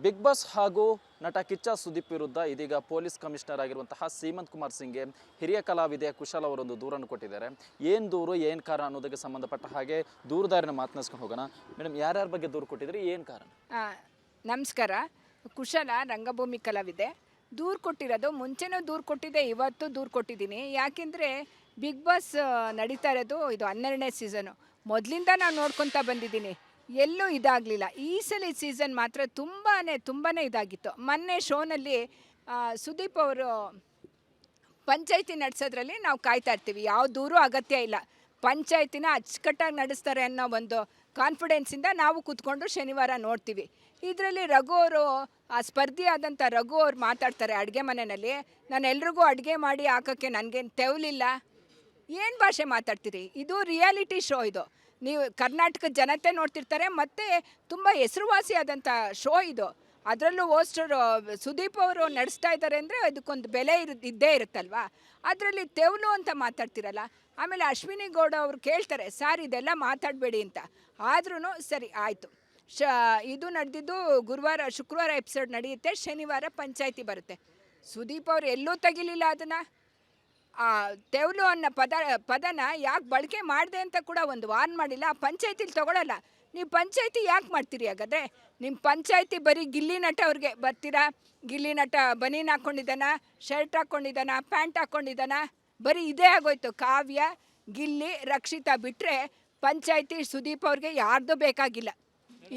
Big boss ಹಾಗೂ ನಟ ಕಿಚ್ಚ ಸುದೀಪ್ ವಿರುದ್ಧ ಇದೀಗ ಪೊಲೀಸ್ ಕಮಿಷನರ್ ಆಗಿರುವಂತಹ ಸೀಮಂತ್ ಕುಮಾರ್ ಸಿಂಗ್ಗೆ ಹಿರಿಯ ಕಲಾವಿದೆ ಕುಶಲ್ ಅವರೊಂದು ದೂರನ್ನು ಕೊಟ್ಟಿದ್ದಾರೆ. ಏನು ದೂರು ಏನು ಕಾರಣ ಅನ್ನೋದಕ್ಕೆ ಸಂಬಂಧಪಟ್ಟ ಹಾಗೆ ದೂರುದಾರನ ಮಾತನಾಡಿಸ್ಕೊಂಡು ಹೋಗೋಣ. ಮೇಡಮ್, ಯಾರ್ಯಾರ ಬಗ್ಗೆ ದೂರು ಕೊಟ್ಟಿದ್ರಿ, ಏನು ಕಾರಣ? ನಮಸ್ಕಾರ. ಕುಶಲ ರಂಗಭೂಮಿ ಕಲಾವಿದೆ. ದೂರು ಕೊಟ್ಟಿರೋದು ಮುಂಚೆನೂ ದೂರು ಕೊಟ್ಟಿದ್ದೆ, ಇವತ್ತು ದೂರು ಕೊಟ್ಟಿದ್ದೀನಿ. ಯಾಕೆಂದರೆ ಬಿಗ್ ಬಾಸ್ ನಡೀತಾ ಇರೋದು ಇದು 12ನೇ ಸೀಸನು. ಮೊದಲಿಂದ ನಾನು ನೋಡ್ಕೊತಾ ಬಂದಿದ್ದೀನಿ, ಎಲ್ಲೂ ಇದಾಗಲಿಲ್ಲ. ಈ ಸಲ ಸೀಸನ್ ಮಾತ್ರ ತುಂಬಾ ಇದಾಗಿತ್ತು. ಮೊನ್ನೆ ಶೋನಲ್ಲಿ ಸುದೀಪ್ ಅವರು ಪಂಚಾಯಿತಿ ನಡೆಸೋದ್ರಲ್ಲಿ ನಾವು ಕಾಯ್ತಾ ಇರ್ತೀವಿ, ಯಾವ ದೂರು ಅಗತ್ಯ ಇಲ್ಲ, ಪಂಚಾಯಿತಿನ ಅಚ್ಚುಕಟ್ಟಾಗಿ ನಡೆಸ್ತಾರೆ ಅನ್ನೋ ಒಂದು ಕಾನ್ಫಿಡೆನ್ಸಿಂದ ನಾವು ಕೂತ್ಕೊಂಡು ಶನಿವಾರ ನೋಡ್ತೀವಿ. ಇದರಲ್ಲಿ ರಘು ಅವರು ಸ್ಪರ್ಧಿ ಆದಂಥ ರಘು ಅವ್ರು ಮಾತಾಡ್ತಾರೆ ಅಡುಗೆ ಮನೆಯಲ್ಲಿ, ನಾನು ಎಲ್ರಿಗೂ ಅಡುಗೆ ಮಾಡಿ ಹಾಕೋಕ್ಕೆ ನನಗೇನು ತೆವಲಿಲ್ಲ. ಏನು ಭಾಷೆ ಮಾತಾಡ್ತೀರಿ? ಇದು ರಿಯಾಲಿಟಿ ಶೋ. ಇದು ನೀವು ಕರ್ನಾಟಕದ ಜನತೆ ನೋಡ್ತಿರ್ತಾರೆ, ಮತ್ತು ತುಂಬ ಹೆಸರುವಾಸಿಯಾದಂಥ ಶೋ ಇದು. ಅದರಲ್ಲೂ ಹೋಸ್ಟರು ಸುದೀಪ್ ಅವರು ನಡೆಸ್ತಾ ಇದ್ದಾರೆ ಅಂದರೆ ಅದಕ್ಕೊಂದು ಬೆಲೆ ಇದ್ದೇ ಇರುತ್ತಲ್ವ. ಅದರಲ್ಲಿ ತೆವಲು ಅಂತ ಮಾತಾಡ್ತಿರಲ್ಲ. ಆಮೇಲೆ ಅಶ್ವಿನಿ ಗೌಡ ಅವರು ಕೇಳ್ತಾರೆ, ಸಾರ್ ಇದೆಲ್ಲ ಮಾತಾಡಬೇಡಿ ಅಂತ. ಆದ್ರೂ ಸರಿ ಆಯಿತು. ಇದು ನಡೆದಿದ್ದು ಶುಕ್ರವಾರ ಎಪಿಸೋಡ್ ನಡೆಯುತ್ತೆ, ಶನಿವಾರ ಪಂಚಾಯಿತಿ ಬರುತ್ತೆ. ಸುದೀಪ್ ಅವರು ಎಲ್ಲೂ ತೆಗಿಲಿಲ್ಲ ಅದನ್ನು. ತೆವಲು ಅನ್ನೋ ಪದನ ಯಾಕೆ ಬಳಕೆ ಮಾಡಿದೆ ಅಂತ ಕೂಡ ಒಂದು ವಾರ್ನ್ ಮಾಡಿಲ್ಲ. ಪಂಚಾಯತಿಲಿ ತೊಗೊಳಲ್ಲ. ನೀವು ಪಂಚಾಯತಿ ಯಾಕೆ ಮಾಡ್ತೀರಿ? ಹಾಗಾದರೆ ನಿಮ್ಮ ಪಂಚಾಯತಿ ಬರೀ ಗಿಲ್ಲಿ ನಟ ಅವ್ರಿಗೆ ಬರ್ತೀರಾ? ಗಿಲ್ಲಿ ನಟ ಬನೀನ್ ಹಾಕ್ಕೊಂಡಿದ್ದಾನ, ಶರ್ಟ್ ಹಾಕ್ಕೊಂಡಿದ್ದಾನ, ಪ್ಯಾಂಟ್ ಹಾಕ್ಕೊಂಡಿದ್ದಾನ, ಬರೀ ಇದೇ ಆಗೋಯ್ತು. ಕಾವ್ಯ, ಗಿಲ್ಲಿ, ರಕ್ಷಿತಾ ಬಿಟ್ಟರೆ ಪಂಚಾಯತಿ ಸುದೀಪ್ ಅವ್ರಿಗೆ ಯಾರ್ದು ಬೇಕಾಗಿಲ್ಲ.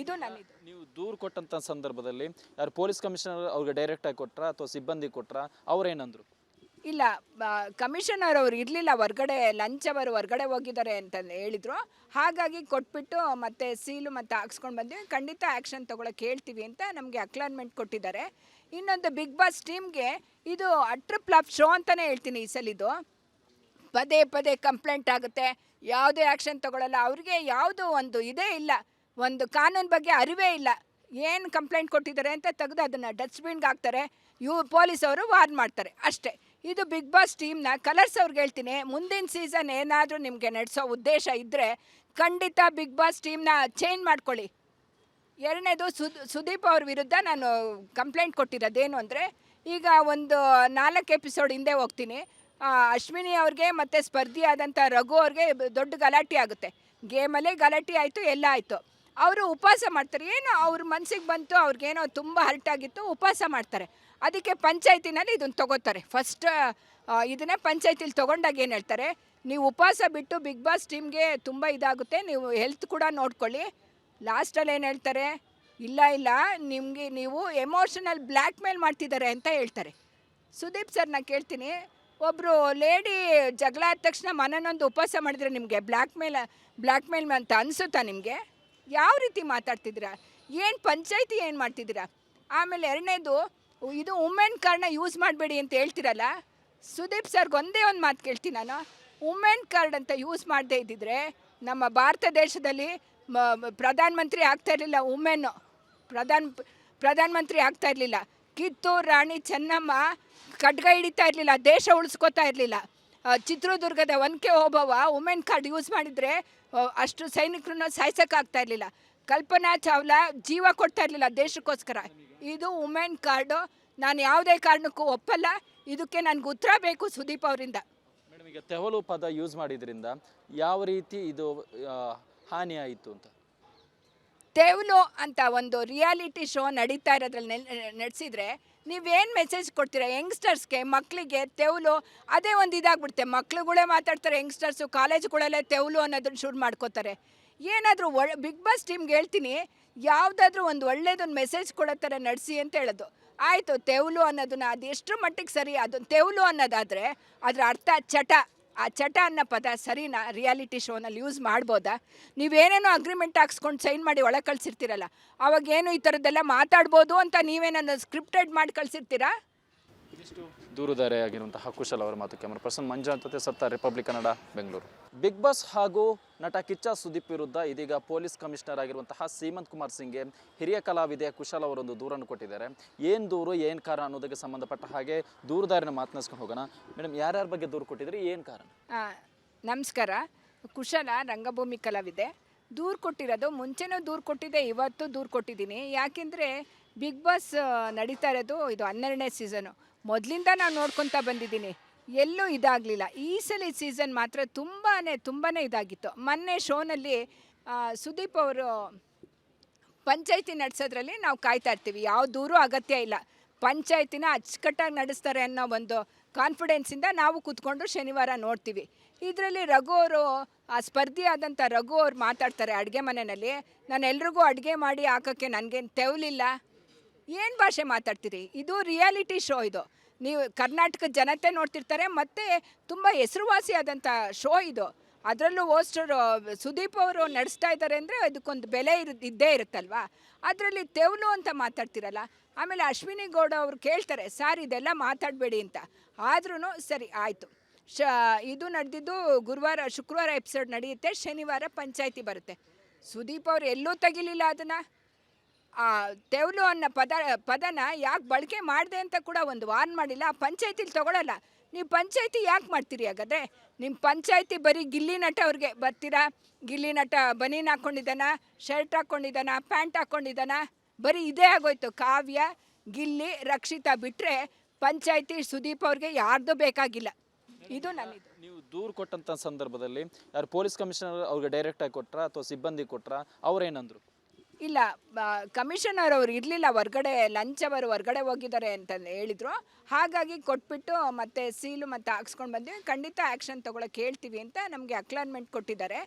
ಇದು ನನ್ನಿದು. ನೀವು ದೂರು ಕೊಟ್ಟಂಥ ಸಂದರ್ಭದಲ್ಲಿ ಯಾರು ಪೊಲೀಸ್ ಕಮಿಷನರ್ ಅವ್ರಿಗೆ ಡೈರೆಕ್ಟಾಗಿ ಕೊಟ್ರಾ ಅಥವಾ ಸಿಬ್ಬಂದಿ ಕೊಟ್ರಾ? ಅವ್ರೇನಂದ್ರು? ಇಲ್ಲ, ಕಮಿಷನರ್ ಅವರು ಇರಲಿಲ್ಲ, ಹೊರಗಡೆ ಹೋಗಿದ್ದಾರೆ ಅಂತ ಹೇಳಿದರು. ಹಾಗಾಗಿ ಕೊಟ್ಬಿಟ್ಟು ಮತ್ತೆ ಸೀಲು ಮತ್ತು ಹಾಕ್ಸ್ಕೊಂಡು ಬಂದ್ವಿ. ಖಂಡಿತ ಆ್ಯಕ್ಷನ್ ತೊಗೊಳಕ್ಕೆ ಹೇಳ್ತೀವಿ ಅಂತ ನಮಗೆ ಅಕ್ಲಾನ್ಮೆಂಟ್ ಕೊಟ್ಟಿದ್ದಾರೆ. ಇನ್ನೊಂದು ಬಿಗ್ ಬಾಸ್ ಟೀಮ್ಗೆ ಇದು ಅಟ್ರ್ ಫ್ಲಾಪ್ ಶೋ ಅಂತಲೇ ಹೇಳ್ತೀನಿ. ಈ ಸಲಿದು ಪದೇ ಕಂಪ್ಲೇಂಟ್ ಆಗುತ್ತೆ, ಯಾವುದೇ ಆ್ಯಕ್ಷನ್ ತೊಗೊಳಲ್ಲ. ಅವ್ರಿಗೆ ಯಾವುದೋ ಒಂದು ಇದೇ ಇಲ್ಲ, ಒಂದು ಕಾನೂನು ಬಗ್ಗೆ ಅರಿವೇ ಇಲ್ಲ. ಏನು ಕಂಪ್ಲೇಂಟ್ ಕೊಟ್ಟಿದ್ದಾರೆ ಅಂತ ತೆಗೆದು ಅದನ್ನು ಡಸ್ಟ್ಬಿನ್ಗೆ ಹಾಕ್ತಾರೆ. ಪೊಲೀಸವರು ವಾರ್ನ್ ಮಾಡ್ತಾರೆ ಅಷ್ಟೇ. ಇದು ಬಿಗ್ ಬಾಸ್ ಟೀಮ್ನ ಕಲರ್ಸ್ ಅವ್ರಿಗೆ ಹೇಳ್ತೀನಿ, ಮುಂದಿನ ಸೀಸನ್ ಏನಾದರೂ ನಿಮಗೆ ನಡೆಸೋ ಉದ್ದೇಶ ಇದ್ದರೆ ಖಂಡಿತ ಬಿಗ್ ಬಾಸ್ ಟೀಮ್ನ ಚೇಂಜ್ ಮಾಡ್ಕೊಳ್ಳಿ. ಎರಡನೇದು ಸುದೀಪ್ ಅವ್ರ ವಿರುದ್ಧ ನಾನು ಕಂಪ್ಲೇಂಟ್ ಕೊಟ್ಟಿರೋದೇನು ಅಂದರೆ, ಈಗ ಒಂದು 4 ಎಪಿಸೋಡ್ ಹಿಂದೆ ಹೋಗ್ತೀನಿ. ಅಶ್ವಿನಿ ಅವ್ರಿಗೆ ಮತ್ತು ಸ್ಪರ್ಧಿ ಆದಂಥ ರಘು ಅವ್ರಿಗೆ ದೊಡ್ಡ ಗಲಾಟೆ ಆಗುತ್ತೆ. ಗೇಮಲ್ಲೇ ಗಲಾಟೆ ಆಯಿತು, ಎಲ್ಲ ಆಯಿತು. ಅವರು ಉಪವಾಸ ಮಾಡ್ತಾರೆ. ಏನೋ ಅವ್ರ ಮನಸ್ಸಿಗೆ ಬಂತು, ಅವ್ರಿಗೇನೋ ತುಂಬ ಹರ್ಟಾಗಿತ್ತು, ಉಪವಾಸ ಮಾಡ್ತಾರೆ. ಅದಕ್ಕೆ ಪಂಚಾಯತಿನಲ್ಲಿ ಇದನ್ನು ತೊಗೋತಾರೆ. ಫಸ್ಟ್ ಇದನ್ನೇ ಪಂಚಾಯತಿಲಿ ತೊಗೊಂಡಾಗ ಏನು ಹೇಳ್ತಾರೆ, ನೀವು ಉಪವಾಸ ಬಿಟ್ಟು ಬಿಗ್ ಬಾಸ್ ಟೀಮ್ಗೆ ತುಂಬ ಇದಾಗುತ್ತೆ, ನೀವು ಹೆಲ್ತ್ ಕೂಡ ನೋಡ್ಕೊಳ್ಳಿ. ಲಾಸ್ಟಲ್ಲಿ ಏನು ಹೇಳ್ತಾರೆ, ಇಲ್ಲ ನಿಮಗೆ ನೀವು ಎಮೋಷನಲ್ ಬ್ಲ್ಯಾಕ್ ಮೇಲ್ ಮಾಡ್ತಿದ್ದಾರೆ ಅಂತ ಹೇಳ್ತಾರೆ. ಸುದೀಪ್ ಸರ್, ನಾನು ಕೇಳ್ತೀನಿ, ಒಬ್ಬರು ಲೇಡಿ ಜಗಳ ಆದ ತಕ್ಷಣ ಮನನೊಂದು ಉಪವಾಸ ಮಾಡಿದರೆ ನಿಮಗೆ ಬ್ಲ್ಯಾಕ್ ಮೇಲ್ ಅಂತ ಅನಿಸುತ್ತಾ ನಿಮಗೆ? ಯಾವ ರೀತಿ ಮಾತಾಡ್ತಿದ್ದೀರಾ? ಏನು ಪಂಚಾಯತಿ ಏನು ಮಾಡ್ತಿದ್ದೀರಾ? ಆಮೇಲೆ ಎರಡನೇದು, ಇದು ವುಮೆನ್ ಕಾರ್ಡ್ನ ಯೂಸ್ ಮಾಡಬೇಡಿ ಅಂತ ಹೇಳ್ತಿರಲ್ಲ. ಸುದೀಪ್ ಸರ್ಗೆ ಒಂದೇ ಒಂದು ಮಾತು ಕೇಳ್ತೀನಿ ನಾನು, ವುಮೆನ್ ಕಾರ್ಡ್ ಅಂತ ಯೂಸ್ ಮಾಡದೇ ಇದ್ದಿದ್ರೆ ನಮ್ಮ ಭಾರತ ದೇಶದಲ್ಲಿ ಪ್ರಧಾನಮಂತ್ರಿ ಆಗ್ತಾ ಇರಲಿಲ್ಲ. ವುಮೆನ್ನು ಪ್ರಧಾನಮಂತ್ರಿ ಆಗ್ತಾ ಇರಲಿಲ್ಲ. ಕಿತ್ತೂರು ರಾಣಿ ಚೆನ್ನಮ್ಮ ಖಡ್ಗ ಹಿಡಿತಾ ಇರಲಿಲ್ಲ, ದೇಶ ಉಳಿಸ್ಕೋತಾ ಇರಲಿಲ್ಲ. ಚಿತ್ರದುರ್ಗದ Onake Obavva women card use ಮಾಡಿದರೆ ಅಷ್ಟು ಸೈನಿಕರನ್ನ ಸಾಯ್ಸೋಕ್ಕಾಗ್ತಾ ಇರಲಿಲ್ಲ. ಕಲ್ಪನಾ ಚಾವ್ಲಾ ಜೀವ ಕೊಡ್ತಾ ಇರಲಿಲ್ಲ ದೇಶಕ್ಕೋಸ್ಕರ. ಇದು ವುಮೆನ್ ಕಾರ್ಡು. ನಾನು ಯಾವುದೇ ಕಾರಣಕ್ಕೂ ಒಪ್ಪಲ್ಲ. ಇದಕ್ಕೆ ನನಗೆ ಉತ್ತರ ಬೇಕು ಸುದೀಪ್ ಅವರಿಂದ. ಮೇಡಮ್, ಈಗ ತೆವಲು ಪದ ಯೂಸ್ ಮಾಡಿದ್ರಿಂದ ಯಾವ ರೀತಿ ಇದು ಹಾನಿ ಆಯಿತು ಅಂತ? ತೆವಲು ಅಂತ ಒಂದು ರಿಯಾಲಿಟಿ ಶೋ ನಡೀತಾ ಇರೋದ್ರಲ್ಲಿ ನಡೆಸಿದರೆ ನೀವೇನು ಮೆಸೇಜ್ ಕೊಡ್ತೀರಾ ಯಂಗ್ಸ್ಟರ್ಸ್ಗೆ? ಮಕ್ಕಳಿಗೆ ತೆವಲು ಅದೇ ಒಂದು ಇದಾಗ್ಬಿಡುತ್ತೆ. ಮಕ್ಳುಗಳೇ ಮಾತಾಡ್ತಾರೆ, ಯಂಗ್ಸ್ಟರ್ಸು ಕಾಲೇಜುಗಳಲ್ಲೇ ತೆವಲು ಅನ್ನೋದನ್ನು ಶುರು ಮಾಡ್ಕೋತಾರೆ. ಏನಾದರೂ ಬಿಗ್ ಬಾಸ್ ಟೀಮ್ಗೆ ಹೇಳ್ತೀನಿ, ಯಾವುದಾದ್ರೂ ಒಂದು ಒಳ್ಳೇದೊಂದು ಮೆಸೇಜ್ ಕೊಡೋ ಥರ ನಡೆಸಿ ಅಂತ ಹೇಳೋದು. ಆಯಿತು, ತೆವಲು ಅನ್ನೋದನ್ನ ಅದು ಎಷ್ಟು ಮಟ್ಟಿಗೆ ಸರಿ? ಅದನ್ನು ತೆವಲು ಅನ್ನೋದಾದರೆ ಅದರ ಅರ್ಥ ಚಟ. ಆ ಚಟ ಅನ್ನೋ ಪದ ಸರಿನಾ ರಿಯಾಲಿಟಿ ಶೋನಲ್ಲಿ ಯೂಸ್ ಮಾಡ್ಬೋದಾ? ನೀವೇನೇನೋ ಅಗ್ರಿಮೆಂಟ್ ಹಾಕ್ಸ್ಕೊಂಡು ಸೈನ್ ಮಾಡಿ ಒಳಗೆ ಕಳಿಸಿರ್ತೀರಲ್ಲ, ಅವಾಗೇನು ಈ ಥರದ್ದೆಲ್ಲ ಮಾತಾಡ್ಬೋದು ಅಂತ ನೀವೇನನ್ನು ಸ್ಕ್ರಿಪ್ಟೆಡ್ ಮಾಡಿ ಕಳಿಸಿರ್ತೀರಾ? ದೂರುದಾರೆ ಆಗಿರುವಂತಹ ಕುಶಲ್ ಅವರ ಮಾತು. ಕ್ಯಾಮರಾ ಪರ್ಸನ್ ಮಂಜುನಾಥ್ ಜೊತೆ ಸತ್ತ, republic Kannada, Bengaluru. Big boss ಹಾಗೂ ನಟ ಕಿಚ್ಚ ಸುದೀಪ್ ವಿರುದ್ಧ ಇದೀಗ ಪೊಲೀಸ್ ಕಮಿಷನರ್ ಆಗಿರುವಂತಹ ಸೀಮಂತ್ ಕುಮಾರ್ ಸಿಂಗ್ಗೆ ಹಿರಿಯ ಕಲಾವಿದೆ ಕುಶಲ್ ಅವರೊಂದು ದೂರನ್ನು ಕೊಟ್ಟಿದ್ದಾರೆ. ಏನು ದೂರು ಏನು ಕಾರಣ ಅನ್ನೋದಕ್ಕೆ ಸಂಬಂಧಪಟ್ಟ ಹಾಗೆ ದೂರುದಾರನ ಮಾತನಾಡಿಸ್ಕೊಂಡು ಹೋಗೋಣ. ಮೇಡಮ್, ಯಾರ್ಯಾರ ಬಗ್ಗೆ ದೂರು ಕೊಟ್ಟಿದ್ರಿ, ಏನು ಕಾರಣ? ನಮಸ್ಕಾರ. ಕುಶಲ ರಂಗಭೂಮಿ ಕಲಾವಿದೆ. ದೂರು ಕೊಟ್ಟಿರೋದು ಮುಂಚೆನೂ ದೂರು ಕೊಟ್ಟಿದ್ದೆ, ಇವತ್ತು ದೂರು ಕೊಟ್ಟಿದ್ದೀನಿ. ಯಾಕೆಂದರೆ ಬಿಗ್ ಬಾಸ್ ನಡೀತಾ ಇರೋದು ಇದು 12ನೇ ಸೀಸನು. ಮೊದಲಿಂದ ನಾನು ನೋಡ್ಕೊತಾ ಬಂದಿದ್ದೀನಿ, ಎಲ್ಲೂ ಇದಾಗಲಿಲ್ಲ. ಈ ಸಲ ಸೀಸನ್ ಮಾತ್ರ ತುಂಬಾ ಇದಾಗಿತ್ತು. ಮೊನ್ನೆ ಶೋನಲ್ಲಿ ಸುದೀಪ್ ಅವರು ಪಂಚಾಯಿತಿ ನಡೆಸೋದ್ರಲ್ಲಿ ನಾವು ಕಾಯ್ತಾ ಇರ್ತೀವಿ, ಯಾವ ದೂರು ಅಗತ್ಯ ಇಲ್ಲ, ಪಂಚಾಯಿತಿನ ಅಚ್ಚುಕಟ್ಟಾಗಿ ನಡೆಸ್ತಾರೆ ಅನ್ನೋ ಒಂದು ಕಾನ್ಫಿಡೆನ್ಸಿಂದ ನಾವು ಕೂತ್ಕೊಂಡು ಶನಿವಾರ ನೋಡ್ತೀವಿ. ಇದರಲ್ಲಿ ರಘು ಅವರು, ಆ ಸ್ಪರ್ಧಿ ಆದಂಥ ರಘು ಅವ್ರು ಮಾತಾಡ್ತಾರೆ ಅಡುಗೆ ಮನೆಯಲ್ಲಿ, ನಾನು ಎಲ್ರಿಗೂ ಅಡುಗೆ ಮಾಡಿ ಹಾಕೋಕ್ಕೆ ನನಗೇನು ತೆವಲಿಲ್ಲ. ಏನು ಭಾಷೆ ಮಾತಾಡ್ತೀರಿ? ಇದು ರಿಯಾಲಿಟಿ ಶೋ. ಇದು ನೀವು ಕರ್ನಾಟಕದ ಜನತೆ ನೋಡ್ತಿರ್ತಾರೆ, ಮತ್ತು ತುಂಬ ಹೆಸರುವಾಸಿಯಾದಂಥ ಶೋ ಇದು. ಅದರಲ್ಲೂ ಹೋಸ್ಟರು ಸುದೀಪ್ ಅವರು ನಡೆಸ್ತಾ ಇದ್ದಾರೆ ಅಂದರೆ ಅದಕ್ಕೊಂದು ಬೆಲೆ ಇದ್ದೇ ಇರುತ್ತಲ್ವಾ. ಅದರಲ್ಲಿ ತೆವಲು ಅಂತ ಮಾತಾಡ್ತಿರಲ್ಲ. ಆಮೇಲೆ ಅಶ್ವಿನಿ ಗೌಡ ಅವರು ಕೇಳ್ತಾರೆ, ಸಾರ್ ಇದೆಲ್ಲ ಮಾತಾಡಬೇಡಿ ಅಂತ. ಆದ್ರೂ ಸರಿ ಆಯಿತು. ಇದು ನಡೆದಿದ್ದು ಶುಕ್ರವಾರ ಎಪಿಸೋಡ್ ನಡೆಯುತ್ತೆ, ಶನಿವಾರ ಪಂಚಾಯಿತಿ ಬರುತ್ತೆ. ಸುದೀಪ್ ಅವರು ಎಲ್ಲೂ ತೆಗಿಲಿಲ್ಲ ಅದನ್ನು. ತೆವಲು ಅನ್ನೋ ಪದನ ಯಾಕೆ ಬಳಕೆ ಮಾಡಿದೆ ಅಂತ ಕೂಡ ಒಂದು ವಾರ್ನ್ ಮಾಡಿಲ್ಲ. ಆ ಪಂಚಾಯತಿಲಿ ತೊಗೊಳಲ್ಲ. ನೀವು ಪಂಚಾಯತಿ ಯಾಕೆ ಮಾಡ್ತೀರಿ? ಹಾಗಾದರೆ ನಿಮ್ಮ ಪಂಚಾಯತಿ ಬರೀ ಗಿಲ್ಲಿ ನಟ ಅವ್ರಿಗೆ ಬರ್ತೀರಾ? ಗಿಲ್ಲಿ ನಟ ಬನೀನ್ ಹಾಕ್ಕೊಂಡಿದ್ದಾನ, ಶರ್ಟ್ ಹಾಕ್ಕೊಂಡಿದ್ದಾನ, ಪ್ಯಾಂಟ್ ಹಾಕ್ಕೊಂಡಿದ್ದಾನ, ಬರೀ ಇದೇ ಆಗೋಯ್ತು. ಕಾವ್ಯ, ಗಿಲ್ಲಿ, ರಕ್ಷಿತಾ ಬಿಟ್ಟರೆ ಪಂಚಾಯತಿ ಸುದೀಪ್ ಅವ್ರಿಗೆ ಯಾರ್ದು ಬೇಕಾಗಿಲ್ಲ. ಇದು ನನ್ನಿದು. ನೀವು ದೂರು ಕೊಟ್ಟಂಥ ಸಂದರ್ಭದಲ್ಲಿ ಯಾರು ಪೊಲೀಸ್ ಕಮಿಷನರ್ ಅವ್ರಿಗೆ ಡೈರೆಕ್ಟಾಗಿ ಕೊಟ್ರಾ ಅಥವಾ ಸಿಬ್ಬಂದಿ ಕೊಟ್ರಾ? ಅವ್ರೇನಂದ್ರು? ಇಲ್ಲ, ಕಮಿಷನರ್ ಅವರು ಇರಲಿಲ್ಲ, ಲಂಚ್ ಅವರು ಹೊರಗಡೆ ಹೋಗಿದ್ದಾರೆ ಅಂತ ಹೇಳಿದರು. ಹಾಗಾಗಿ ಕೊಟ್ಬಿಟ್ಟು ಮತ್ತೆ ಸೀಲು ಮತ್ತು ಹಾಕ್ಸ್ಕೊಂಡು ಬಂದ್ವಿ. ಖಂಡಿತ ಆ್ಯಕ್ಷನ್ ತೊಗೊಳಕ್ಕೆ ಹೇಳ್ತೀವಿ ಅಂತ ನಮಗೆ ಅಕ್ಲಾನ್ಮೆಂಟ್ ಕೊಟ್ಟಿದ್ದಾರೆ.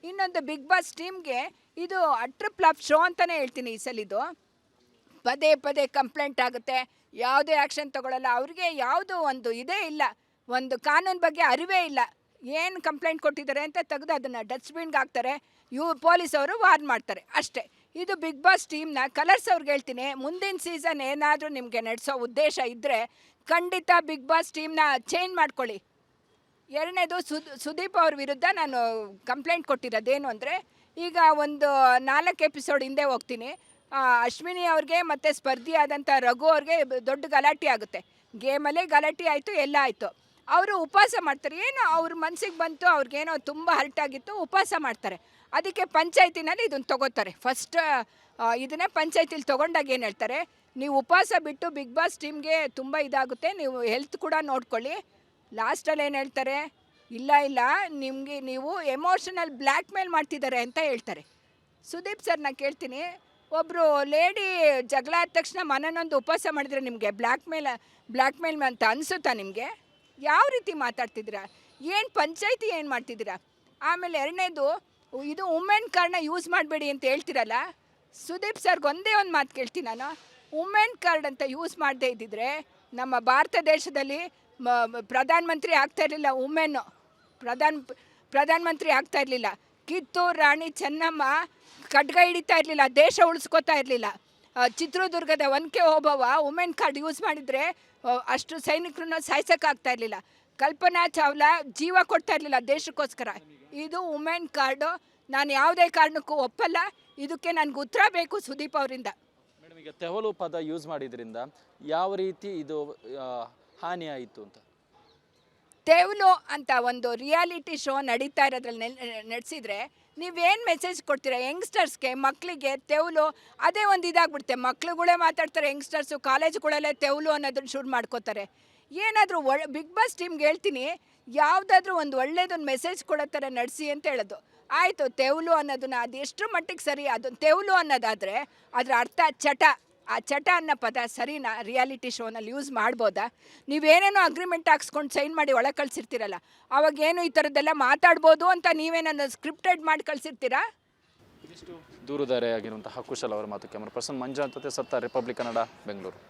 ಇನ್ನೊಂದು ಬಿಗ್ ಬಾಸ್ ಟೀಮ್ಗೆ ಇದು ಅಟ್ರ್ ಫ್ಲಾಪ್ ಶೋ ಅಂತಲೇ ಹೇಳ್ತೀನಿ. ಈ ಸಲಿದು ಪದೇ ಪದೇ ಕಂಪ್ಲೇಂಟ್ ಆಗುತ್ತೆ, ಯಾವುದೇ ಆ್ಯಕ್ಷನ್ ತೊಗೊಳ್ಳಲ್ಲ. ಅವ್ರಿಗೆ ಯಾವುದೋ ಒಂದು ಇದೇ ಇಲ್ಲ, ಒಂದು ಕಾನೂನು ಬಗ್ಗೆ ಅರಿವೇ ಇಲ್ಲ. ಏನು ಕಂಪ್ಲೇಂಟ್ ಕೊಟ್ಟಿದ್ದಾರೆ ಅಂತ ತೆಗೆದು ಅದನ್ನು ಡಸ್ಟ್ಬಿನ್ಗೆ ಹಾಕ್ತಾರೆ. ಪೊಲೀಸವರು ವಾರ್ನ್ ಮಾಡ್ತಾರೆ ಅಷ್ಟೇ. ಇದು ಬಿಗ್ ಬಾಸ್ ಟೀಮ್ನ ಕಲರ್ಸ್ ಅವ್ರಿಗೆ ಹೇಳ್ತೀನಿ, ಮುಂದಿನ ಸೀಸನ್ ಏನಾದರೂ ನಿಮಗೆ ನಡೆಸೋ ಉದ್ದೇಶ ಇದ್ದರೆ ಖಂಡಿತ ಬಿಗ್ ಬಾಸ್ ಟೀಮ್ನ ಚೇಂಜ್ ಮಾಡ್ಕೊಳ್ಳಿ. ಎರಡನೇದು, ಸುದೀಪ್ ಅವ್ರ ವಿರುದ್ಧ ನಾನು ಕಂಪ್ಲೇಂಟ್ ಕೊಟ್ಟಿರೋದೇನು ಅಂದರೆ, ಈಗ ಒಂದು 4 ಎಪಿಸೋಡ್ ಹಿಂದೆ ಹೋಗ್ತೀನಿ. ಅಶ್ವಿನಿ ಅವ್ರಿಗೆ ಮತ್ತು ಸ್ಪರ್ಧಿ ಆದಂಥ ರಘು ಅವ್ರಿಗೆ ದೊಡ್ಡ ಗಲಾಟೆ ಆಗುತ್ತೆ. ಗೇಮಲ್ಲೇ ಗಲಾಟೆ ಆಯಿತು, ಎಲ್ಲ ಆಯಿತು. ಅವರು ಉಪವಾಸ ಮಾಡ್ತಾರೆ. ಏನೋ ಅವ್ರ ಮನಸ್ಸಿಗೆ ಬಂತು, ಅವ್ರಿಗೇನೋ ತುಂಬ ಹರ್ಟಾಗಿತ್ತು, ಉಪವಾಸ ಮಾಡ್ತಾರೆ. ಅದಕ್ಕೆ ಪಂಚಾಯತಿನಲ್ಲಿ ಇದನ್ನು ತೊಗೋತಾರೆ. ಫಸ್ಟ್ ಇದನ್ನೇ ಪಂಚಾಯತಿಲಿ ತೊಗೊಂಡಾಗ ಏನು ಹೇಳ್ತಾರೆ, ನೀವು ಉಪವಾಸ ಬಿಟ್ಟು ಬಿಗ್ ಬಾಸ್ ಟೀಮ್ಗೆ ತುಂಬ ಇದಾಗುತ್ತೆ, ನೀವು ಹೆಲ್ತ್ ಕೂಡ ನೋಡ್ಕೊಳ್ಳಿ. ಲಾಸ್ಟಲ್ಲಿ ಏನು ಹೇಳ್ತಾರೆ, ಇಲ್ಲ ನೀವು ಎಮೋಷನಲ್ ಬ್ಲ್ಯಾಕ್ ಮೇಲ್ ಮಾಡ್ತಿದ್ದಾರೆ ಅಂತ ಹೇಳ್ತಾರೆ. ಸುದೀಪ್ ಸರ್, ನಾನು ಕೇಳ್ತೀನಿ, ಒಬ್ಬರು ಲೇಡಿ ಜಗಳ ಆದ ತಕ್ಷಣ ಮನನೊಂದು ಉಪವಾಸ ಮಾಡಿದರೆ ನಿಮಗೆ ಬ್ಲ್ಯಾಕ್ ಮೇಲ್ ಅಂತ ಅನಿಸುತ್ತಾ ನಿಮಗೆ? ಯಾವ ರೀತಿ ಮಾತಾಡ್ತಿದ್ದೀರಾ? ಏನು ಪಂಚಾಯತಿ ಏನು ಮಾಡ್ತಿದ್ದೀರಾ? ಆಮೇಲೆ ಎರಡನೇದು, ಇದು ವುಮೆನ್ ಕಾರ್ಡ್ನ ಯೂಸ್ ಮಾಡಬೇಡಿ ಅಂತ ಹೇಳ್ತಿರಲ್ಲ. ಸುದೀಪ್ ಸರ್ಗೆ ಒಂದೇ ಒಂದು ಮಾತು ಕೇಳ್ತೀನಿ ನಾನು, ವುಮೆನ್ ಕಾರ್ಡ್ ಅಂತ ಯೂಸ್ ಮಾಡದೇ ಇದ್ದಿದ್ರೆ ನಮ್ಮ ಭಾರತ ದೇಶದಲ್ಲಿ ಪ್ರಧಾನಮಂತ್ರಿ ಆಗ್ತಾ ಇರಲಿಲ್ಲ. ವುಮೆನ್ನು ಪ್ರಧಾನಮಂತ್ರಿ ಆಗ್ತಾ ಇರಲಿಲ್ಲ. ಕಿತ್ತೂರು ರಾಣಿ ಚೆನ್ನಮ್ಮ ಖಡ್ಗ ಹಿಡಿತಾ ಇರಲಿಲ್ಲ, ದೇಶ ಉಳಿಸ್ಕೋತಾ ಇರಲಿಲ್ಲ. ಚಿತ್ರದುರ್ಗದ Onake Obavva women card use ಮಾಡಿದರೆ ಅಷ್ಟು ಸೈನಿಕರನ್ನ ಸಾಯ್ಸೋಕ್ಕಾಗ್ತಾ ಇರಲಿಲ್ಲ. ಕಲ್ಪನಾ ಚಾವ್ಲಾ ಜೀವ ಕೊಡ್ತಾ ಇರಲಿಲ್ಲ ದೇಶಕ್ಕೋಸ್ಕರ. ಇದು ವುಮೆನ್ ಕಾರ್ಡು ನಾನು ಯಾವುದೇ ಕಾರಣಕ್ಕೂ ಒಪ್ಪಲ್ಲ. ಇದಕ್ಕೆ ನನಗೆ ಉತ್ತರ ಬೇಕು ಸುದೀಪ್ ಅವರಿಂದ. ಮೇಡಮ್, ಈಗ ತೆವಲು ಪದ ಯೂಸ್ ಮಾಡಿದ್ರಿಂದ ಯಾವ ರೀತಿ ಇದು ಹಾನಿ ಆಯಿತು ಅಂತ? ತೆವಲು ಅಂತ ಒಂದು ರಿಯಾಲಿಟಿ ಶೋ ನಡೀತಾ ಇರೋದ್ರಲ್ಲಿ ನಡೆಸಿದರೆ ನೀವೇನು ಮೆಸೇಜ್ ಕೊಡ್ತೀರಾ ಯಂಗ್ಸ್ಟರ್ಸ್ಗೆ? ಮಕ್ಕಳಿಗೆ ತೆವಲು ಅದೇ ಒಂದು ಇದಾಗ್ಬಿಡುತ್ತೆ. ಮಕ್ಳುಗಳೇ ಮಾತಾಡ್ತಾರೆ, ಯಂಗ್ಸ್ಟರ್ಸು ಕಾಲೇಜುಗಳಲ್ಲೇ ತೆವಲು ಅನ್ನೋದನ್ನು ಶುರು ಮಾಡ್ಕೋತಾರೆ. ಏನಾದರೂ ಬಿಗ್ ಬಾಸ್ ಟೀಮ್ಗೆ ಹೇಳ್ತೀನಿ, ಯಾವುದಾದ್ರೂ ಒಂದು ಒಳ್ಳೇದೊಂದು ಮೆಸೇಜ್ ಕೊಡೋ ಥರ ನಡೆಸಿ ಅಂತ ಹೇಳೋದು. ಆಯಿತು, ತೆವಲು ಅನ್ನೋದನ್ನ ಅದು ಎಷ್ಟರ ಮಟ್ಟಿಗೆ ಸರಿ? ಅದು ತೆವಲು ಅನ್ನೋದಾದರೆ ಅದರ ಅರ್ಥ ಚಟ. ಆ ಚಟ ಅನ್ನೋ ಪದ ಸರಿನಾ ರಿಯಾಲಿಟಿ ಶೋನಲ್ಲಿ ಯೂಸ್ ಮಾಡ್ಬೋದಾ? ನೀವೇನೇನೋ ಅಗ್ರಿಮೆಂಟ್ ಹಾಕ್ಸ್ಕೊಂಡು ಸೈನ್ ಮಾಡಿ ಒಳಗೆ ಕಳಿಸಿರ್ತೀರಲ್ಲ, ಅವಾಗೇನು ಈ ಥರದ್ದೆಲ್ಲ ಮಾತಾಡ್ಬೋದು ಅಂತ ನೀವೇನೋ ಸ್ಕ್ರಿಪ್ಟೆಡ್ ಮಾಡಿ ಕಳಿಸಿರ್ತೀರಾ? ದೂರುದಾರೆ ಆಗಿರುವಂತಹ ಕುಶಲ್ ಅವರ ಮಾತು. ಕ್ಯಾಮರಾ ಪರ್ಸನ್ ಮಂಜು ಜೊತೆ ಸತ್ತ, ರಿಪಬ್ಲಿಕ್ ಕನ್ನಡ, ಬೆಂಗಳೂರು.